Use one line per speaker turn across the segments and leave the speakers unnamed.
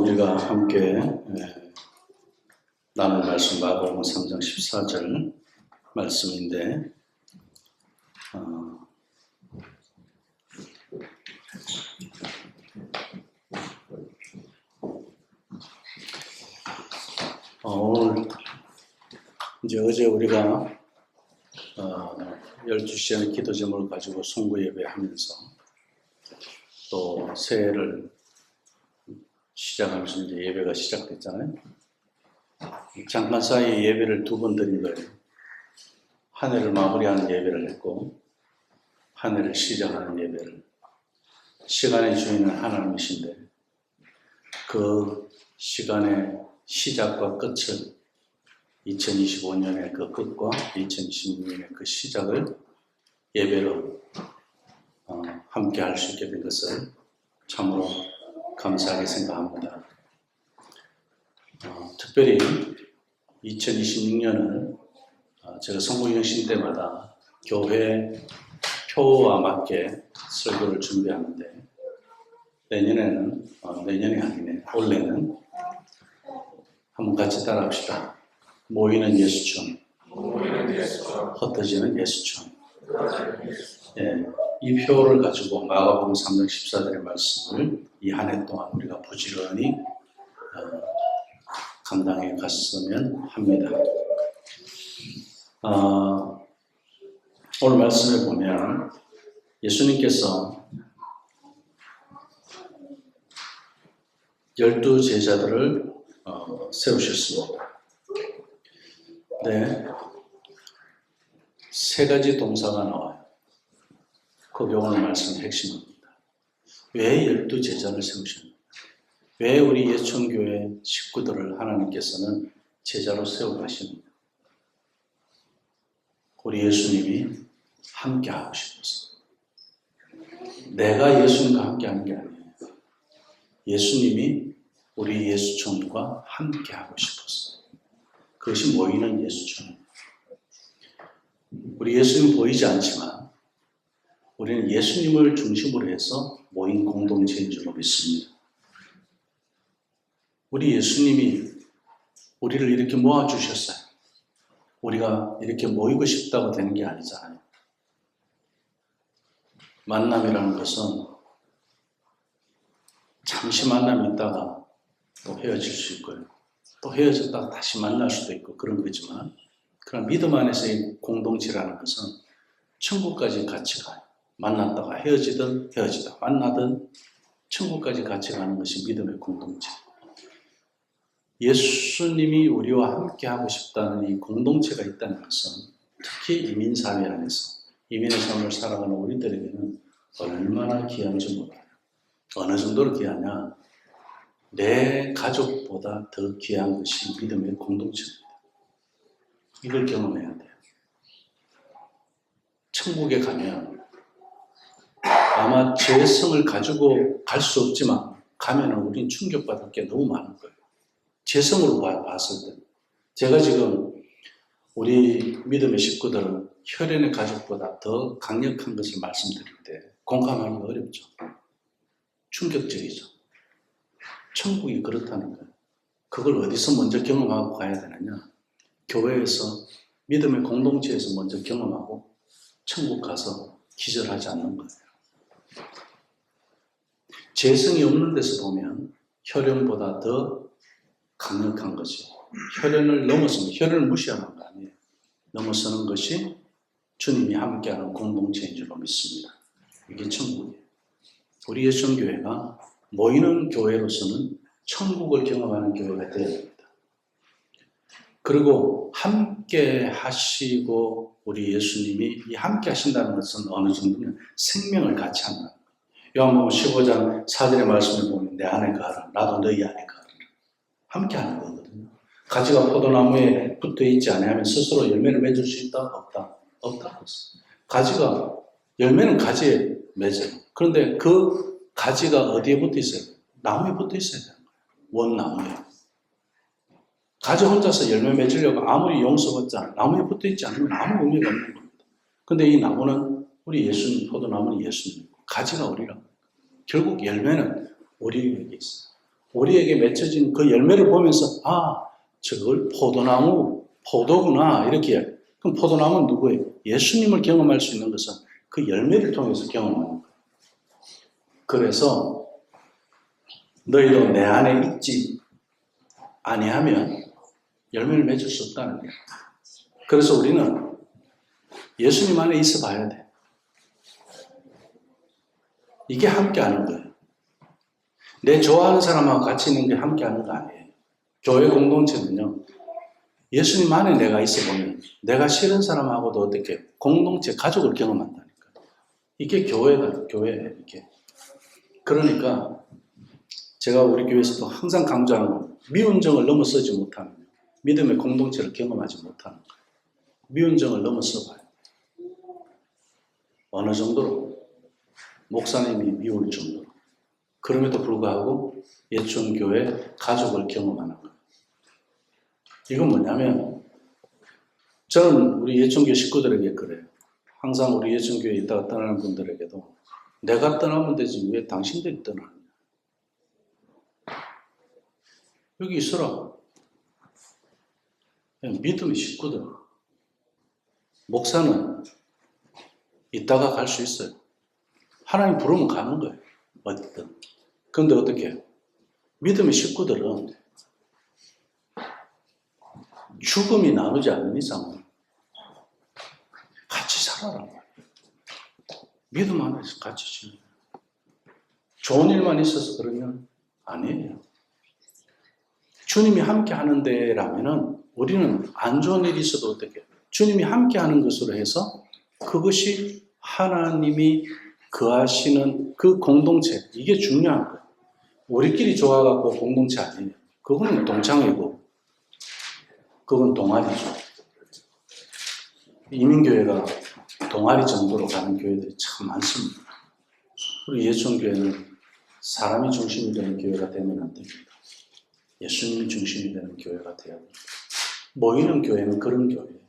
우리가 함께 나눌 말씀 마가복음 3장 14절 말씀인데 오늘 이제 어제 우리가 12시간의 기도 제목을 가지고 송구 예배하면서 또 새해를 시작하면서 이제 예배가 시작됐잖아요. 잠깐 사이 예배를 2번 드린 거예요. 한 해를 마무리하는 예배를 했고 한 해를 시작하는 예배를. 시간의 주인은 하나님이신데 그 시간의 시작과 끝을 2025년의 그 끝과 2026년의 그 시작을 예배로 함께 할 수 있게 된 것을 참으로 감사하게 생각합니다. 특별히 2026년은 제가 성공영신 때마다 교회 표와 맞게 설교를 준비하는데 내년이 아니네. 올해는 한번 같이 따라합시다. 모이는 예수촌, 흩어지는 예수촌. 예, 이 표를 가지고 마가복음 3장 14절의 말씀을 이 한 해 동안 우리가 부지런히 감당해 갔으면 합니다. 오늘 말씀에 보면 예수님께서 12 제자들을 세우셨습니다. 네, 세 가지 동사가 나와요. 그게 오늘 말씀의 핵심입니다. 왜 12 제자를 세우셨는가? 왜 우리 예천교회 식구들을 하나님께서는 제자로 세워가십니까? 우리 예수님이 함께하고 싶어서. 내가 예수님과 함께하는 게 아니에요. 예수님이 우리 예수촌과 함께하고 싶어서. 그것이 모이는 예수촌입니다. 우리 예수님 보이지 않지만 우리는 예수님을 중심으로 해서 모인 공동체인 줄 믿습니다. 우리 예수님이 우리를 이렇게 모아주셨어요. 우리가 이렇게 모이고 싶다고 되는 게 아니잖아요. 만남이라는 것은 잠시 만남이 있다가 또 헤어질 수 있고요. 또 헤어졌다가 다시 만날 수도 있고 그런 거지만 그런 믿음 안에서의 공동체라는 것은 천국까지 같이 가요. 만났다가 헤어지다 만나든 천국까지 같이 가는 것이 믿음의 공동체. 예수님이 우리와 함께 하고 싶다는 이 공동체가 있다는 것은 특히 이민사회 안에서 이민의 삶을 살아가는 우리들에게는 얼마나 귀한지 몰라요. 어느 정도로 귀하냐? 내 가족보다 더 귀한 것이 믿음의 공동체입니다. 이걸 경험해야 돼요. 천국에 가면 아마 죄성을 가지고 갈 수 없지만 가면은 우린 충격받을 게 너무 많은 거예요. 죄성으로 봤을 때. 제가 지금 우리 믿음의 식구들은 혈연의 가족보다 더 강력한 것을 말씀드릴 때 공감하기가 어렵죠. 충격적이죠. 천국이 그렇다는 거예요. 그걸 어디서 먼저 경험하고 가야 되느냐? 교회에서 믿음의 공동체에서 먼저 경험하고 천국 가서 기절하지 않는 거예요. 재성이 없는 데서 보면 혈연보다 더 강력한 것이 혈연을 넘어서는 혈연을 무시하는 거 아니에요. 넘어서는 것이 주님이 함께하는 공동체인 줄로 믿습니다. 이게 천국이에요. 우리 예천교회가 모이는 교회로서는 천국을 경험하는 교회가 되어야 됩니다. 그리고 함께 하시고 우리 예수님이 이 함께 하신다는 것은 어느 정도면 생명을 같이 한다. 요한복음 15장 4절의 말씀을 보면 내 안에 거하라 나도 너희 안에 거하라. 함께 하는 거거든요. 가지가 포도나무에 붙어 있지 않으면 스스로 열매를 맺을 수 있다? 없다? 없다. 가지가 열매는 가지에 맺어요. 그런데 그 가지가 어디에 붙어 있어요? 나무에 붙어 있어야 돼요. 원나무에. 가지 혼자서 열매 맺으려고 아무리 용서받자 나무에 붙어 있지 않으면 아무 의미가 없는 겁니다. 그런데 이 나무는 우리 예수님, 포도나무는 예수님이고 가지가 우리라고. 결국 열매는 우리에게 있어요. 우리에게 맺혀진 그 열매를 보면서 저걸 포도구나 이렇게. 그럼 포도나무는 누구예요? 예수님을 경험할 수 있는 것은 그 열매를 통해서 경험하는 거예요. 그래서 너희도 내 안에 있지 아니하면 열매를 맺을 수 없다는 거예요. 그래서 우리는 예수님 안에 있어 봐야 돼. 이게 함께하는 거예요. 내 좋아하는 사람하고 같이 있는 게 함께하는 거 아니에요. 교회 공동체는요, 예수님 안에 내가 있어 보면 내가 싫은 사람하고도 어떻게 공동체, 가족을 경험한다니까. 이게 교회다, 교회예요, 이게. 그러니까 제가 우리 교회에서도 항상 강조하는 건 미운정을 넘어서지 못하는 믿음의 공동체를 경험하지 못하는 거예요. 미운정을 넘어서 봐요. 어느 정도로? 목사님이 미울 정도로. 그럼에도 불구하고 예천교회 가족을 경험하는 거예요. 이건 뭐냐면 저는 우리 예천교회 식구들에게 그래요. 항상 우리 예천교회에 있다가 떠나는 분들에게도 내가 떠나면 되지 왜 당신들이 떠나느냐. 여기 있어라. 믿음의 식구들. 목사는 있다가 갈 수 있어요. 하나님 부르면 가는 거예요. 어디든. 그런데 어떻게 해요? 믿음의 식구들은 죽음이 나누지 않는 이상은 같이 살아라. 믿음 안에서 같이 지내요. 좋은 일만 있어서 그러면 아니에요. 주님이 함께 하는 데라면은 우리는 안 좋은 일이 있어도 어떻게 해요? 주님이 함께 하는 것으로 해서 그것이 하나님이 거하시는 그 공동체, 이게 중요한 거예요. 우리끼리 좋아갖고 공동체 아니에요. 그거는 동창회고, 그건 동아리죠. 이민교회가 동아리 정도로 가는 교회들이 참 많습니다. 우리 예천교회는 사람이 중심이 되는 교회가 되면 안 됩니다. 예수님이 중심이 되는 교회가 되어야 됩니다. 모이는 교회는 그런 교회예요.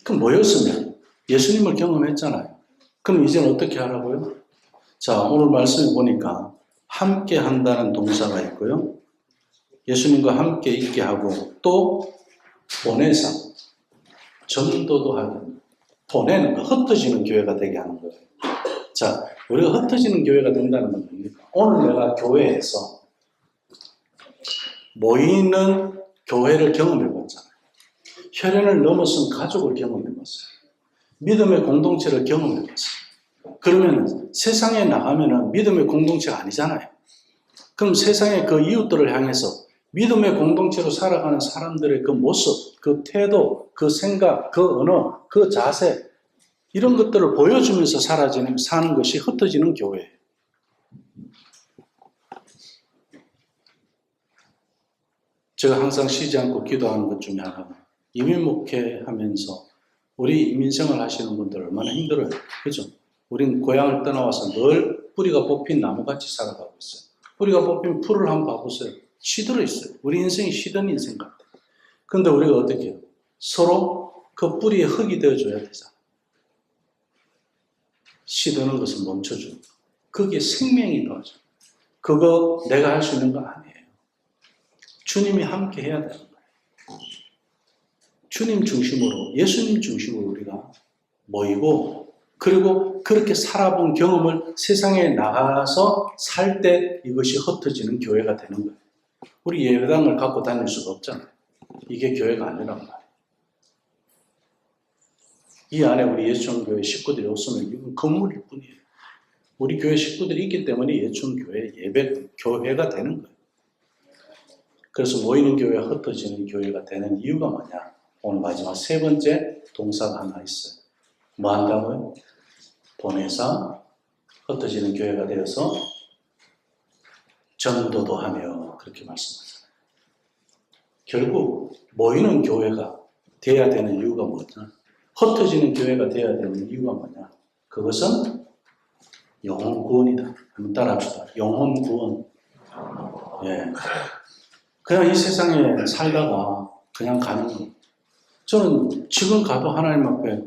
그럼 모였으면 예수님을 경험했잖아요. 그럼 이제는 어떻게 하라고요? 자, 오늘 말씀을 보니까 함께 한다는 동사가 있고요. 예수님과 함께 있게 하고 또 보내사, 전도도 하는, 보내는 거, 흩어지는 교회가 되게 하는 거예요. 자, 우리가 흩어지는 교회가 된다는 건 뭡니까? 오늘 내가 교회에서 모이는 교회를 경험해봤잖아요. 혈연을 넘어선 가족을 경험해봤어요. 믿음의 공동체를 경험해봤어요. 그러면 세상에 나가면은 믿음의 공동체가 아니잖아요. 그럼 세상의 그 이웃들을 향해서 믿음의 공동체로 살아가는 사람들의 그 모습, 그 태도, 그 생각, 그 언어, 그 자세, 이런 것들을 보여주면서 사는 것이 흩어지는 교회예요. 제가 항상 쉬지 않고 기도하는 것 중에 하나가 이민 목회하면서 우리 이민생활 하시는 분들 얼마나 힘들어요. 그죠? 우린 고향을 떠나와서 늘 뿌리가 뽑힌 나무같이 살아가고 있어요. 뿌리가 뽑힌 풀을 한번 봐보세요. 시들어 있어요. 우리 인생이 시든 인생 같아요. 그런데 우리가 어떻게 해요? 서로 그 뿌리에 흙이 되어줘야 되잖아요. 시드는 것을 멈춰주고 거기에 생명이 더하죠. 그거 내가 할 수 있는 거 아니에요. 주님이 함께 해야 되는 거예요. 주님 중심으로, 예수님 중심으로 우리가 모이고 그리고 그렇게 살아본 경험을 세상에 나가서 살 때 이것이 흩어지는 교회가 되는 거예요. 우리 예배당을 갖고 다닐 수가 없잖아요. 이게 교회가 아니란 말이에요. 이 안에 우리 예천교회 식구들이 없으면 이건 건물일 뿐이에요. 우리 교회 식구들이 있기 때문에 예천교회 교회가 되는 거예요. 그래서 모이는 교회가 흩어지는 교회가 되는 이유가 뭐냐? 오늘 마지막 세 번째 동사가 하나 있어요. 뭐 한다고요? 보내사 흩어지는 교회가 되어서 전도도 하며 그렇게 말씀하잖아요. 결국 모이는 교회가 돼야 되는 이유가 뭐냐? 흩어지는 교회가 돼야 되는 이유가 뭐냐? 그것은 영혼 구원이다. 한번 따라합시다. 영혼 구원. 예. 그냥 이 세상에 살다가 그냥 가는 거. 저는 지금 가도 하나님 앞에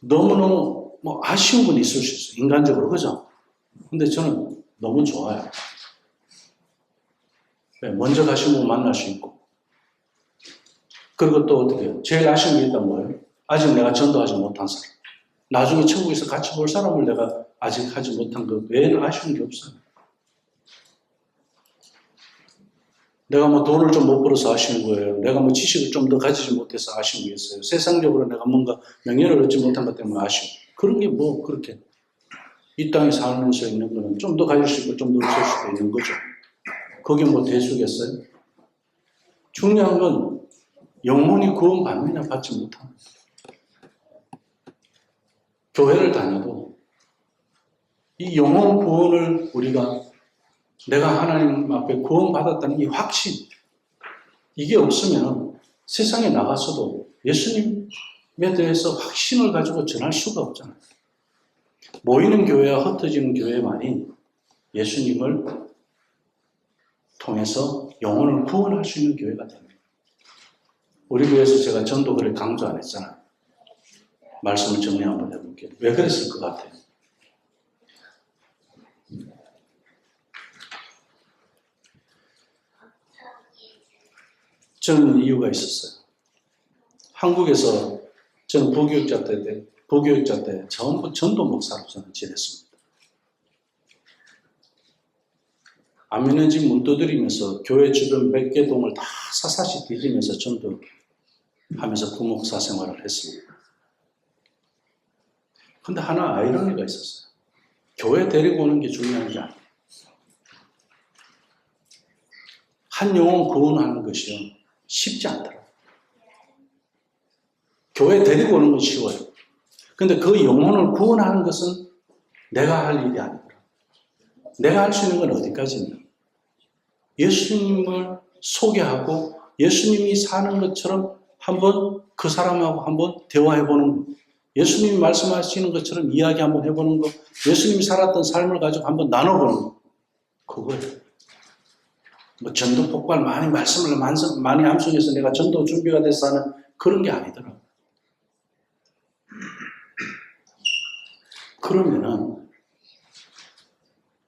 너무너무 뭐 아쉬운 건 있을 수 있어요. 인간적으로. 그죠? 근데 저는 너무 좋아요. 먼저 가신 분 만날 수 있고. 그리고 또 어떻게 해요? 제일 아쉬운 게 있단 뭐예요? 아직 내가 전도하지 못한 사람. 나중에 천국에서 같이 볼 사람을 내가 아직 하지 못한 것 외에는 아쉬운 게 없어요. 내가 뭐 돈을 좀 못 벌어서 아쉬운 거예요. 내가 뭐 지식을 좀 더 가지지 못해서 아쉬운 게 있어요. 세상적으로 내가 뭔가 명예를 얻지 못한 것 때문에 아쉬워. 그런 게 뭐 그렇게 이 땅에 살면서 있는 거는 좀 더 가질 수 있고 좀 더 없을 수도 있는 거죠. 그게 뭐 대수겠어요? 중요한 건 영혼이 구원받느냐 받지 못하느냐. 교회를 다녀도 이 영혼 구원을 우리가 내가 하나님 앞에 구원받았다는 이 확신, 이게 없으면 세상에 나가서도 예수님에 대해서 확신을 가지고 전할 수가 없잖아요. 모이는 교회와 흩어지는 교회만이 예수님을 통해서 영혼을 구원할 수 있는 교회가 됩니다. 우리 교회에서 제가 전도를 강조 안 했잖아요. 말씀을 정리 한번 해볼게요. 왜 그랬을 것 같아요? 저는 이유가 있었어요. 한국에서 저는 부교육자 때 전부 전도 목사로 저는 지냈습니다. 안 믿는 집 문 두드리면서 교회 주변 몇 개 동을 다 사사시 뒤지면서 전도하면서 부목사 생활을 했습니다. 근데 하나 아이러니가 있었어요. 교회 데리고 오는 게 중요한 게 아니에요. 한 영혼 구원하는 것이요 쉽지 않더라고요. 교회 데리고 오는 건 쉬워요. 근데 그 영혼을 구원하는 것은 내가 할 일이 아니더라고요. 내가 할 수 있는 건 어디까지냐? 예수님을 소개하고 예수님이 사는 것처럼 한번 그 사람하고 한번 대화해보는 거. 예수님이 말씀하시는 것처럼 이야기 한번 해보는 거. 예수님이 살았던 삶을 가지고 한번 나눠보는 거. 그거예요. 뭐 전도 폭발 말씀을 많이 암송해서 내가 전도 준비가 돼서 하는 그런 게 아니더라고요. 그러면은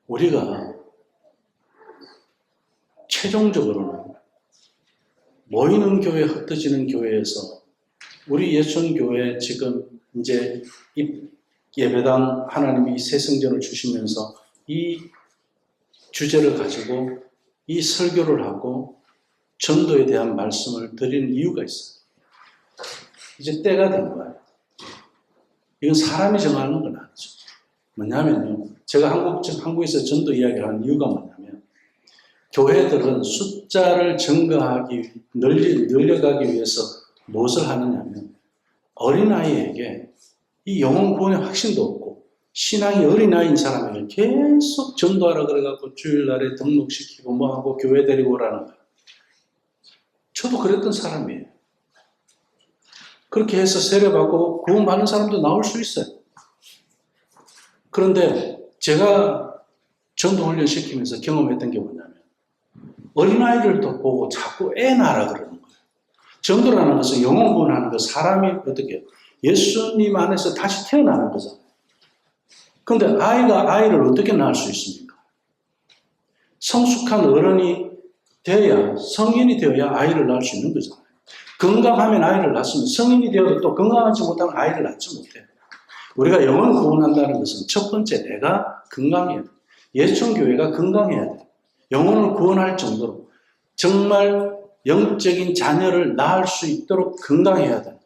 우리가 최종적으로는 모이는 교회, 흩어지는 교회에서 우리 예천교회 지금 이제 이 예배당 하나님이 이 새 성전을 주시면서 이 주제를 가지고 이 설교를 하고 전도에 대한 말씀을 드리는 이유가 있어요. 이제 때가 된 거예요. 이건 사람이 정하는 건 아니죠. 뭐냐면요. 제가 한국에서 전도 이야기를 하는 이유가 뭐냐면 교회들은 숫자를 증가하기, 늘려가기 위해서 무엇을 하느냐면 어린아이에게 이 영혼 구원의 확신도 없고 신앙이 어린아이인 사람에게 계속 전도하라 그래갖고 주일날에 등록시키고 뭐하고 교회 데리고 오라는 거예요. 저도 그랬던 사람이에요. 그렇게 해서 세례받고 구원받는 사람도 나올 수 있어요. 그런데 제가 전도훈련 시키면서 경험했던 게 뭐냐면 어린아이들도 보고 자꾸 애 낳으라 그러는 거예요. 전도라는 것은 영혼 구원하는 것, 사람이 어떻게 예수님 안에서 다시 태어나는 거잖아요. 그런데 아이가 아이를 어떻게 낳을 수 있습니까? 성숙한 어른이 되어야, 성인이 되어야 아이를 낳을 수 있는 거잖아요. 건강하면 아이를 낳습니다. 성인이 되어도 또 건강하지 못하면 아이를 낳지 못해요. 우리가 영혼을 구원한다는 것은 첫 번째 내가 건강해야 돼. 예천교회가 건강해야 돼. 영혼을 구원할 정도로 정말 영적인 자녀를 낳을 수 있도록 건강해야 돼.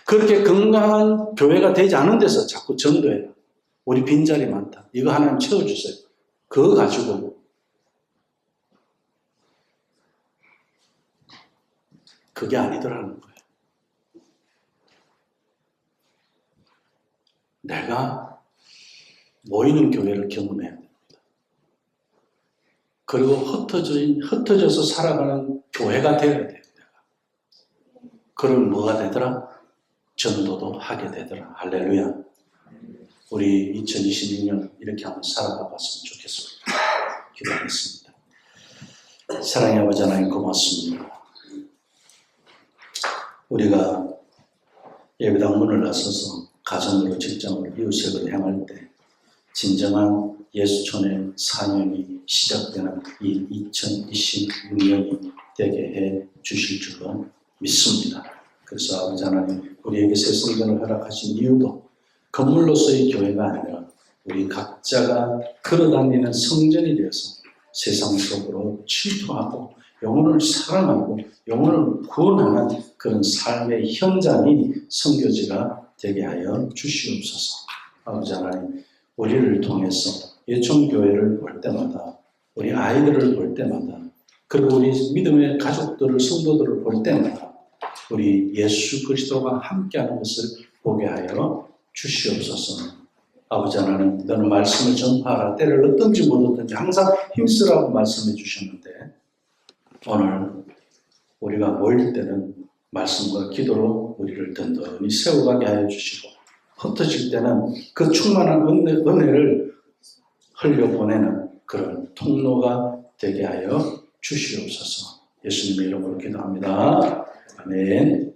그렇게 건강한 교회가 되지 않은 데서 자꾸 전도해요. 우리 빈자리 많다. 이거 하나님 채워주세요. 그거 가지고 그게 아니더라는 거예요. 내가 모이는 교회를 경험해야 됩니다. 그리고 흩어져서 살아가는 교회가 되어야 돼요. 그러면 뭐가 되더라? 전도도 하게 되더라. 할렐루야. 우리 2022년 이렇게 한번 살아가 봤으면 좋겠습니다. 기도하겠습니다. 사랑의 아버지 하나님 고맙습니다. 우리가 예배당 문을 나서서 가정으로 직장으로 이웃을 향할 때 진정한 예수촌의 사명이 시작되는 이 2026년이 되게 해 주실 줄로 믿습니다. 그래서 아버지 하나님, 우리에게 새 성전을 허락하신 이유도 건물로서의 교회가 아니라 우리 각자가 걸어다니는 성전이 되어서 세상 속으로 침투하고 영혼을 사랑하고 영혼을 구원하는 그런 삶의 현장이 선교지가 되게 하여 주시옵소서. 아버지 하나님, 우리를 통해서 예천교회를 볼 때마다, 우리 아이들을 볼 때마다, 그리고 우리 믿음의 가족들을, 성도들을 볼 때마다 우리 예수 그리스도가 함께하는 것을 보게 하여 주시옵소서. 아버지 하나님, 너는 말씀을 전파하라. 때를 얻든지 못 얻든지 항상 힘쓰라고 말씀해 주셨는데, 오늘 우리가 모일 때는 말씀과 기도로 우리를 든든히 세워가게 하여 주시고, 흩어질 때는 그 충만한 은혜를 흘려보내는 그런 통로가 되게 하여 주시옵소서. 예수님의 이름으로 기도합니다. 아멘.